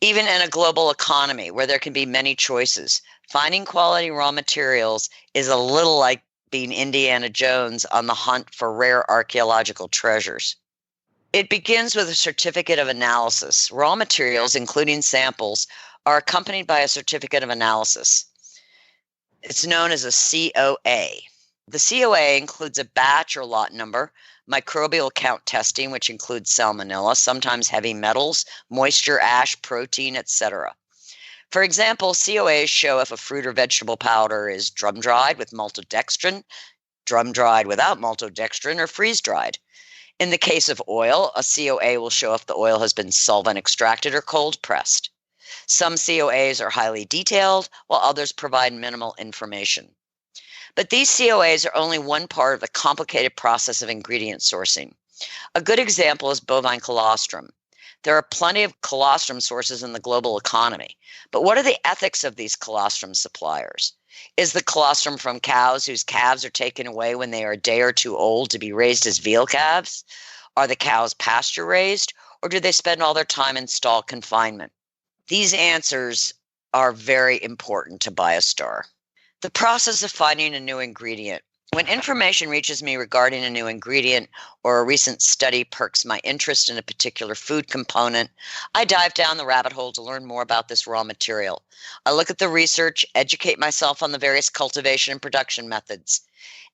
Even in a global economy where there can be many choices, finding quality raw materials is a little like being Indiana Jones on the hunt for rare archaeological treasures. It begins with a certificate of analysis. Raw materials, including samples, are accompanied by a certificate of analysis. It's known as a COA. The COA includes a batch or lot number, microbial count testing, which includes salmonella, sometimes heavy metals, moisture, ash, protein, etc. For example, COAs show if a fruit or vegetable powder is drum-dried with maltodextrin, drum-dried without maltodextrin, or freeze-dried. In the case of oil, a COA will show if the oil has been solvent extracted or cold pressed. Some COAs are highly detailed, while others provide minimal information. But these COAs are only one part of the complicated process of ingredient sourcing. A good example is bovine colostrum. There are plenty of colostrum sources in the global economy, but what are the ethics of these colostrum suppliers? Is the colostrum from cows whose calves are taken away when they are a day or 2 old to be raised as veal calves? Are the cows pasture raised, or do they spend all their time in stall confinement? These answers are very important to BioStar. The process of finding a new ingredient. When information reaches me regarding a new ingredient or a recent study perks my interest in a particular food component, I dive down the rabbit hole to learn more about this raw material. I look at the research, educate myself on the various cultivation and production methods.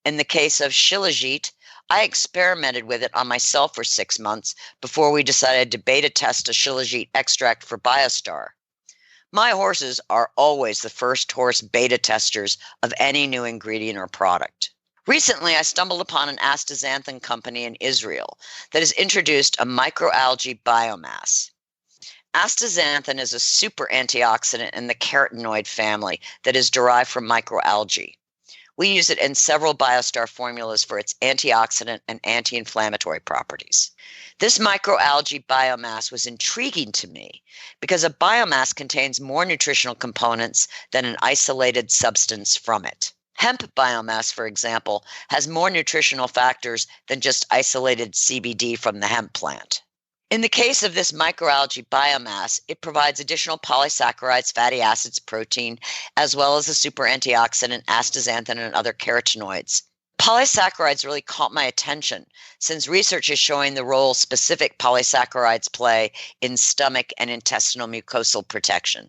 In the case of Shilajit, I experimented with it on myself for 6 months before we decided to beta test a Shilajit extract for BioStar. My horses are always the first horse beta testers of any new ingredient or product. Recently, I stumbled upon an astaxanthin company in Israel that has introduced a microalgae biomass. Astaxanthin is a super antioxidant in the carotenoid family that is derived from microalgae. We use it in several BioStar formulas for its antioxidant and anti-inflammatory properties. This microalgae biomass was intriguing to me because a biomass contains more nutritional components than an isolated substance from it. Hemp biomass, for example, has more nutritional factors than just isolated CBD from the hemp plant. In the case of this microalgae biomass, it provides additional polysaccharides, fatty acids, protein, as well as a super antioxidant, astaxanthin, and other carotenoids. Polysaccharides really caught my attention since research is showing the role specific polysaccharides play in stomach and intestinal mucosal protection.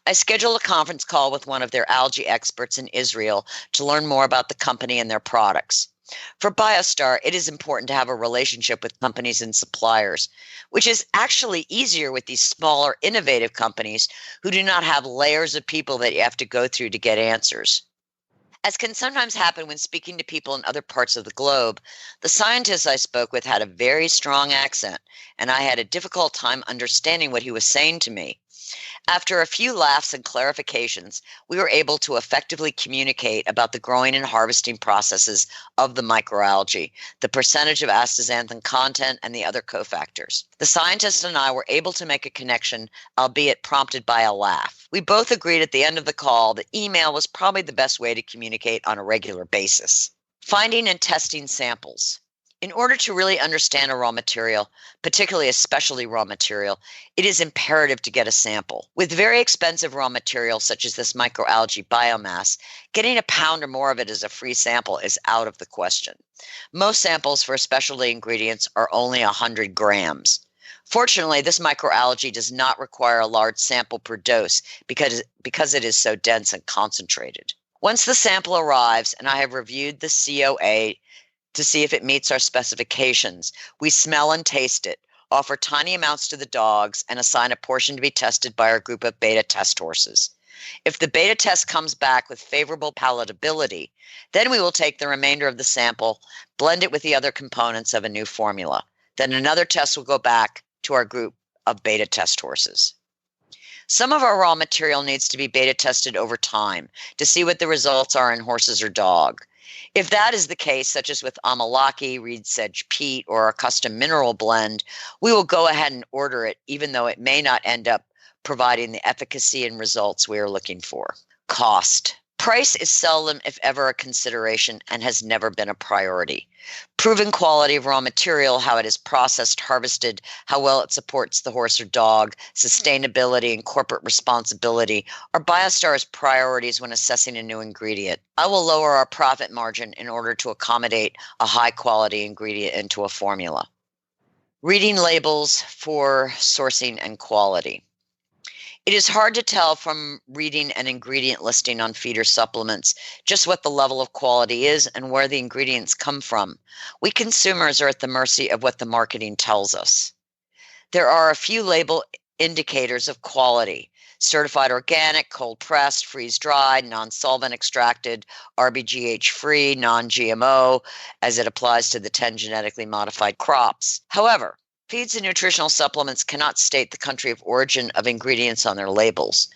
I scheduled a conference call with one of their algae experts in Israel to learn more about the company and their products. For BioStar, it is important to have a relationship with companies and suppliers, which is actually easier with these smaller, innovative companies who do not have layers of people that you have to go through to get answers. As can sometimes happen when speaking to people in other parts of the globe, the scientist I spoke with had a very strong accent, and I had a difficult time understanding what he was saying to me. After a few laughs and clarifications, we were able to effectively communicate about the growing and harvesting processes of the microalgae, the percentage of astaxanthin content, and the other cofactors. The scientist and I were able to make a connection, albeit prompted by a laugh. We both agreed at the end of the call that email was probably the best way to communicate on a regular basis. Finding and testing samples. In order to really understand a raw material, particularly a specialty raw material, it is imperative to get a sample. With very expensive raw materials such as this microalgae biomass, getting a pound or more of it as a free sample is out of the question. Most samples for specialty ingredients are only 100 grams. Fortunately, this microalgae does not require a large sample per dose because it is so dense and concentrated. Once the sample arrives and I have reviewed the COA to see if it meets our specifications, we smell and taste it, offer tiny amounts to the dogs, and assign a portion to be tested by our group of beta test horses. If the beta test comes back with favorable palatability, then we will take the remainder of the sample, blend it with the other components of a new formula. Then another test will go back to our group of beta test horses. Some of our raw material needs to be beta tested over time to see what the results are in horses or dog. If that is the case, such as with amalaki, reed sedge peat, or a custom mineral blend, we will go ahead and order it, even though it may not end up providing the efficacy and results we are looking for. Cost. Price is seldom, if ever, a consideration and has never been a priority. Proven quality of raw material, how it is processed, harvested, how well it supports the horse or dog, sustainability, and corporate responsibility are BioStar's priorities when assessing a new ingredient. I will lower our profit margin in order to accommodate a high-quality ingredient into a formula. Reading labels for sourcing and quality. It is hard to tell from reading an ingredient listing on feed or supplements just what the level of quality is and where the ingredients come from. We consumers are at the mercy of what the marketing tells us. There are a few label indicators of quality: certified organic, cold pressed, freeze dried, non-solvent extracted, RBGH free, non-GMO, as it applies to the 10 genetically modified crops. However, feeds and nutritional supplements cannot state the country of origin of ingredients on their labels.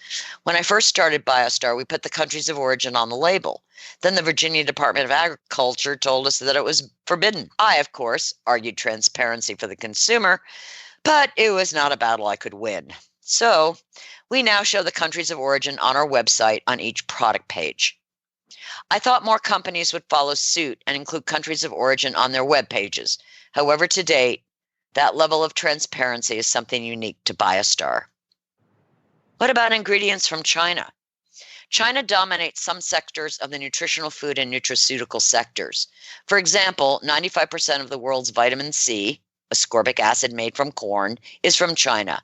When I first started BioStar, we put the countries of origin on the label. Then the Virginia Department of Agriculture told us that it was forbidden. I, of course, argued transparency for the consumer, but it was not a battle I could win. So we now show the countries of origin on our website on each product page. I thought more companies would follow suit and include countries of origin on their web pages. However, to date, that level of transparency is something unique to BioStar. What about ingredients from China? China dominates some sectors of the nutritional food and nutraceutical sectors. For example, 95% of the world's vitamin C, ascorbic acid made from corn, is from China.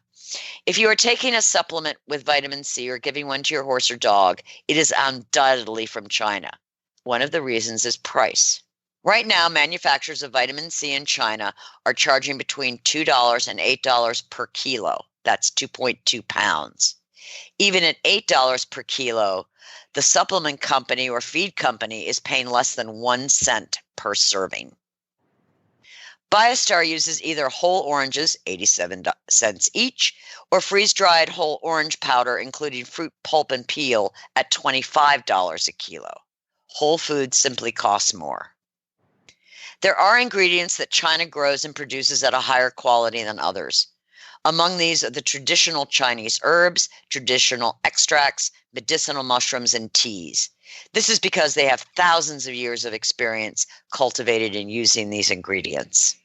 If you are taking a supplement with vitamin C or giving one to your horse or dog, it is undoubtedly from China. One of the reasons is price. Right now, manufacturers of vitamin C in China are charging between $2 and $8 per kilo. That's 2.2 pounds. Even at $8 per kilo, the supplement company or feed company is paying less than 1 cent per serving. BioStar uses either whole oranges, 87 cents each, or freeze-dried whole orange powder, including fruit pulp and peel, at $25 a kilo. Whole foods simply costs more. There are ingredients that China grows and produces at a higher quality than others. Among these are the traditional Chinese herbs, traditional extracts, medicinal mushrooms, and teas. This is because they have thousands of years of experience cultivated in using these ingredients.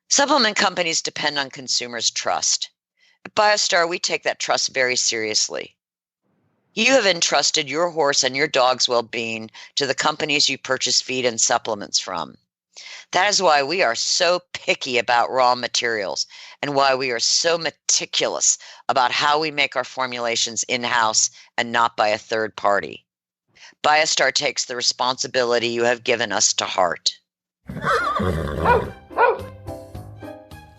Supplement companies depend on consumers' trust. At BioStar, we take that trust very seriously. You have entrusted your horse and your dog's well-being to the companies you purchase feed and supplements from. That is why we are so picky about raw materials and why we are so meticulous about how we make our formulations in-house and not by a third party. BioStar takes the responsibility you have given us to heart.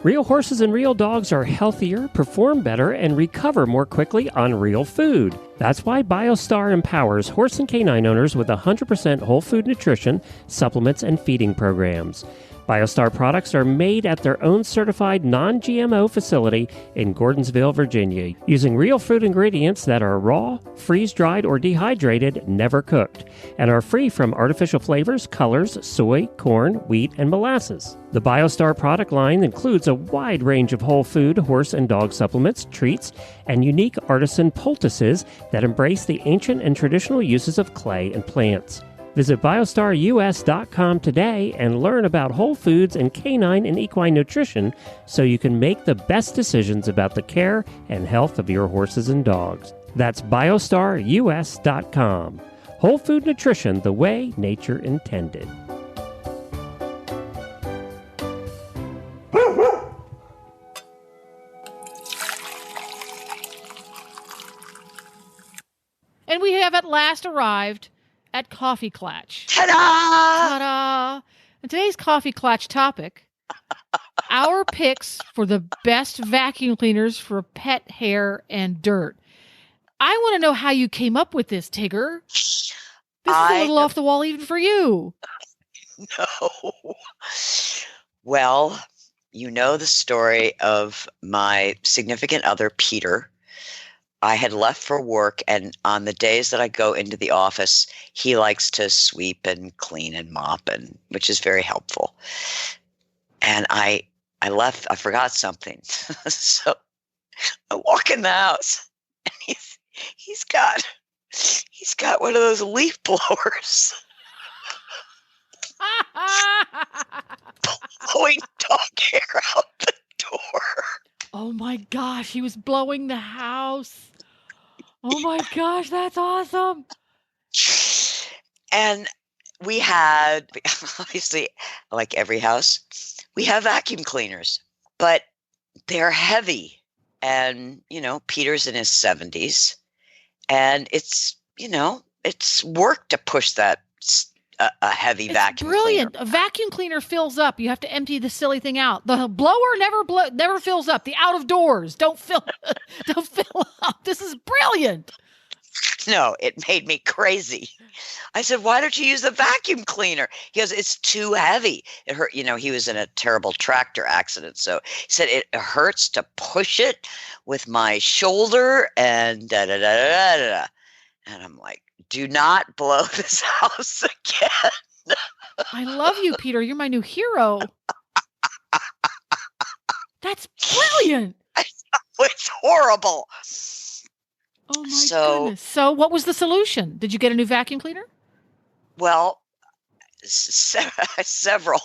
Real horses and real dogs are healthier, perform better, and recover more quickly on real food. That's why BioStar empowers horse and canine owners with 100% whole food nutrition, supplements, and feeding programs. BioStar products are made at their own certified non-GMO facility in Gordonsville, Virginia, using real food ingredients that are raw, freeze-dried, or dehydrated, never cooked, and are free from artificial flavors, colors, soy, corn, wheat, and molasses. The BioStar product line includes a wide range of whole food, horse and dog supplements, treats, and unique artisan poultices that embrace the ancient and traditional uses of clay and plants. Visit biostarus.com today and learn about whole foods and canine and equine nutrition so you can make the best decisions about the care and health of your horses and dogs. That's biostarus.com. Whole food nutrition the way nature intended. And we have at last arrived at Coffee Klatch. Ta-da! Ta-da! And today's Coffee Klatch topic, our picks for the best vacuum cleaners for pet hair and dirt. I want to know how you came up with this, Tigger. This is a little off the wall even for you. No. Well, you know the story of my significant other, Peter. I had left for work, and on the days that I go into the office, he likes to sweep and clean and mop, and which is very helpful. And I forgot something. So I walk in the house, and he's got one of those leaf blowers. Blowing dog hair out the door. Oh my gosh, he was blowing the house. Oh my gosh, that's awesome. And we had, obviously, like every house, we have vacuum cleaners, but they're heavy. And, Peter's in his 70s, and it's work to push that a heavy vacuum brilliant. cleaner. A vacuum cleaner fills up. You have to empty the silly thing out. The blower never fills up. The out of doors don't fill up. This is brilliant. No, it made me crazy. I said, why don't you use the vacuum cleaner? He goes, it's too heavy. It hurt. He was in a terrible tractor accident. So he said, it hurts to push it with my shoulder and da-da-da-da-da-da. And I'm like, do not blow this house again. I love you, Peter. You're my new hero. That's brilliant. It's horrible. Oh my goodness. So what was the solution? Did you get a new vacuum cleaner? Well, several.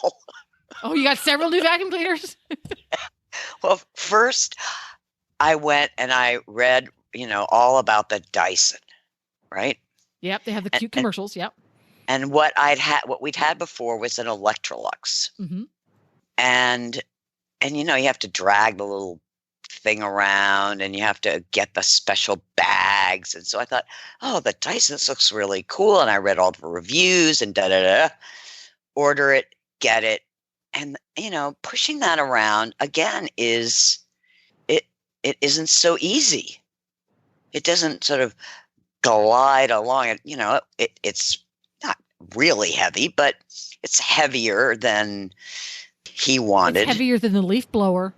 Oh, you got several new vacuum cleaners? Well, first I went and I read, all about the Dyson, right? Yep, they have the cute commercials. Yep. And what we'd had before was an Electrolux. Mm-hmm. And you have to drag the little thing around, and you have to get the special bags. And so I thought, oh, the Dyson, this looks really cool. And I read all the reviews and order it, get it. And, pushing that around again it isn't so easy. It doesn't sort of glide along. It's not really heavy, but it's heavier than he wanted. It's heavier than the leaf blower.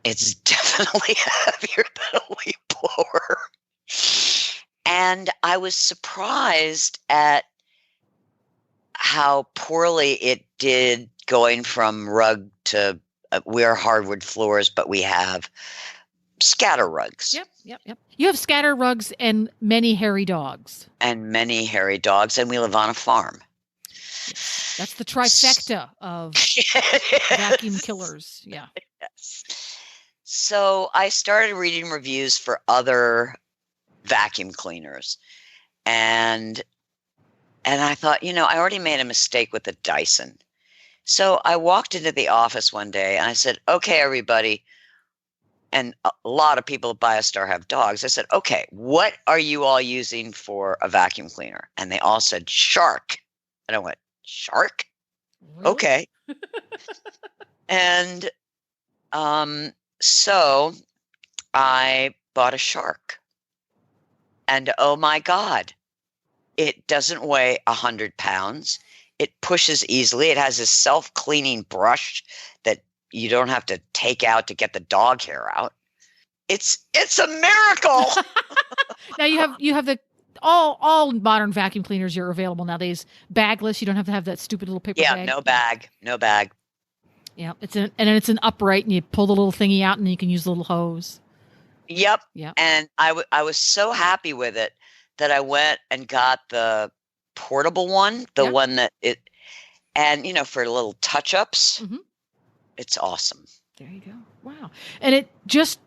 It's definitely heavier than a leaf blower. And I was surprised at how poorly it did going from rug to we're hardwood floors, but we have scatter rugs. Yep. You have scatter rugs and many hairy dogs. And many hairy dogs, and we live on a farm. Yes. That's the trifecta of vacuum killers. Yeah. Yes. So I started reading reviews for other vacuum cleaners, and I thought, I already made a mistake with the Dyson. So I walked into the office one day and I said, okay, everybody. And a lot of people at BioStar have dogs. I said, okay, what are you all using for a vacuum cleaner? And they all said, Shark. And I went, Shark? Really? Okay. And so I bought a Shark. And oh my God, it doesn't weigh 100 pounds. It pushes easily. It has a self-cleaning brush that you don't have to take out to get the dog hair out. It's a miracle. Now you have the all modern vacuum cleaners are available nowadays bagless. You don't have to have that stupid little paper bag. No bag. Yeah, it's an upright, and you pull the little thingy out, and you can use the little hose. Yep. Yeah. And I was so happy with it that I went and got the portable one, one that for little touch-ups. Mm-hmm. It's awesome. There you go. Wow. And it just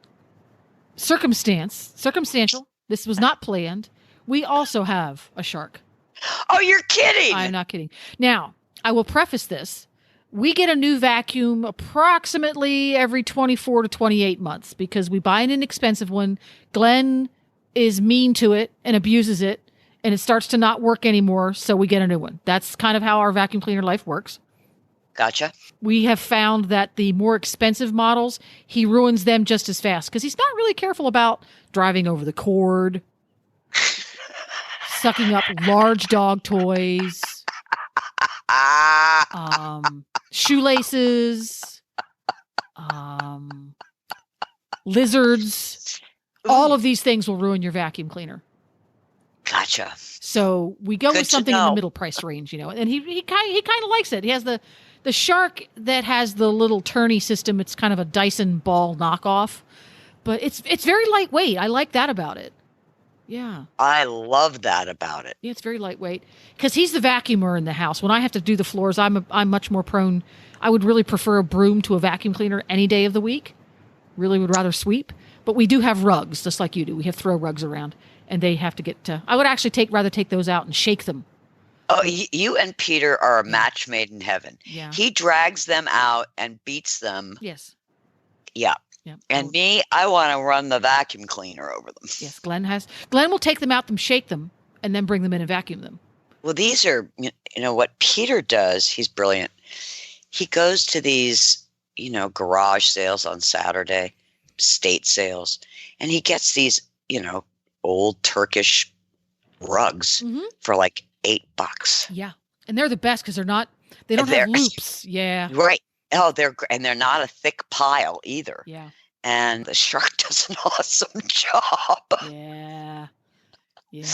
circumstantial. This was not planned. We also have a Shark. Oh, you're kidding. I'm not kidding. Now, I will preface this. We get a new vacuum approximately every 24 to 28 months because we buy an inexpensive one. Glenn is mean to it and abuses it, and it starts to not work anymore, so we get a new one. That's kind of how our vacuum cleaner life works. Gotcha. We have found that the more expensive models, he ruins them just as fast because he's not really careful about driving over the cord, sucking up large dog toys, shoelaces, lizards. All of these things will ruin your vacuum cleaner. Gotcha. So we go Good with something in the middle price range, and he kind of likes it. He has the Shark that has the little turny system. It's kind of a Dyson ball knockoff, but it's very lightweight. I like that about it. Yeah. I love that about it. Yeah, it's very lightweight because he's the vacuumer in the house. When I have to do the floors, I'm much more prone. I would really prefer a broom to a vacuum cleaner any day of the week. Really would rather sweep. But we do have rugs, just like you do. We have throw rugs around, and they have to get. I would actually rather take those out and shake them. Oh, you and Peter are a match made in heaven. Yeah. He drags them out and beats them. Yes. Yeah. Yep. And me, I want to run the vacuum cleaner over them. Yes, Glenn will take them out, shake them, and then bring them in and vacuum them. Well, these are, what Peter does. He's brilliant. He goes to these, garage sales on Saturday, state sales, and he gets these, old Turkish rugs for like $8. Yeah, and they're the best because they don't have loops. Yeah, right. Oh, they're not a thick pile either. Yeah. And the Shark does an awesome job. Yeah. Yeah.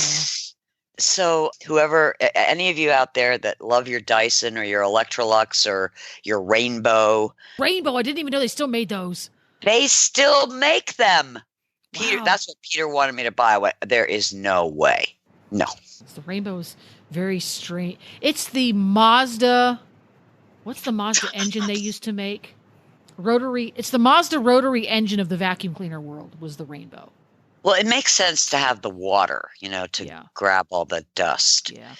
So any of you out there that love your Dyson or your Electrolux or your Rainbow. I didn't even know they still made those. They still make them. Peter, Wow. That's what Peter wanted me to buy. There is no way. No. The Rainbow's very strange. It's the Mazda. What's the Mazda engine they used to make? Rotary. It's the Mazda rotary engine of the vacuum cleaner world was the Rainbow. Well, it makes sense to have the water, to grab all the dust. Yeah.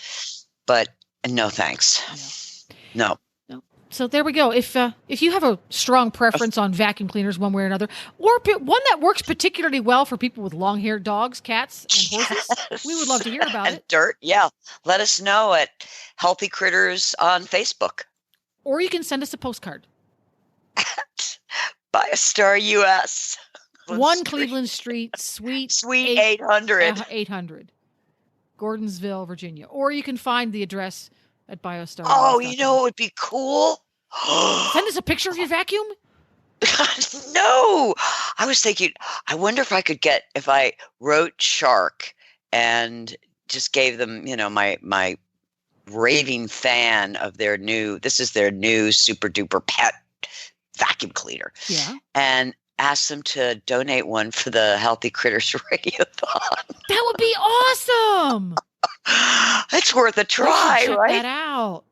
But no, thanks. No. So there we go. If you have a strong preference on vacuum cleaners one way or another, or one that works particularly well for people with long-haired dogs, cats, and horses, we would love to hear about and it. Dirt, yeah. Let us know at Healthy Critters on Facebook. Or you can send us a postcard. BioStar US. 1 Cleveland Street, Suite 800. 800. Gordonsville, Virginia. Or you can find the address at BioStar. Oh, it would be cool. Send us a picture of your vacuum? No. I was thinking, I wonder if I wrote Shark and just gave them, my raving fan of this is their new super duper pet vacuum cleaner. Yeah. And ask them to donate one for the Healthy Critters Radiothon. That would be awesome. It's worth a We should try, check right? that out.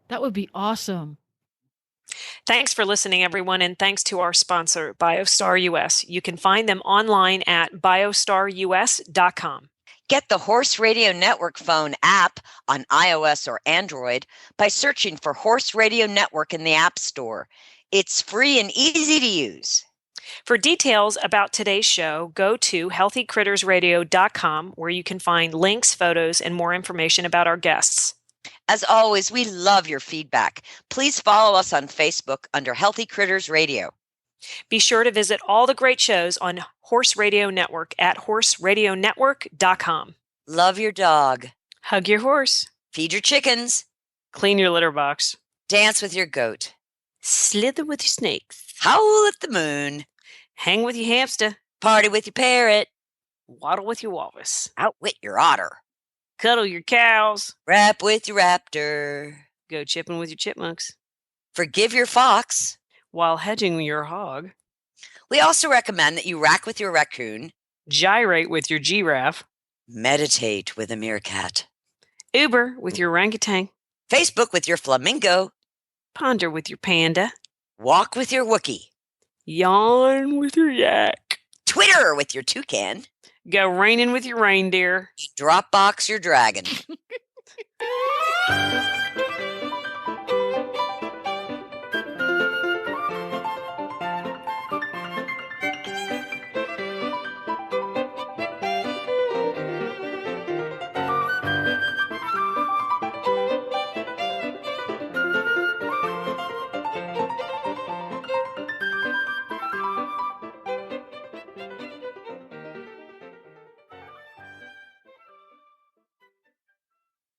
That would be awesome. Thanks for listening, everyone, and thanks to our sponsor, BioStar US. You can find them online at biostarus.com. Get the Horse Radio Network phone app on iOS or Android by searching for Horse Radio Network in the App Store. It's free and easy to use. For details about today's show, go to healthycrittersradio.com, where you can find links, photos, and more information about our guests. As always, we love your feedback. Please follow us on Facebook under Healthy Critters Radio. Be sure to visit all the great shows on Horse Radio Network at horseradionetwork.com. Love your dog. Hug your horse. Feed your chickens. Clean your litter box. Dance with your goat. Slither with your snakes. Howl at the moon. Hang with your hamster. Party with your parrot. Waddle with your walrus. Outwit your otter. Cuddle your cows. Rap with your raptor. Go chipping with your chipmunks. Forgive your fox. While hedging your hog. We also recommend that you rack with your raccoon. Gyrate with your giraffe. Meditate with a meerkat. Uber with your orangutan. Facebook with your flamingo. Ponder with your panda. Walk with your Wookie. Yawn with your yak. Twitter with your toucan. Go raining with your reindeer. Dropbox your dragon.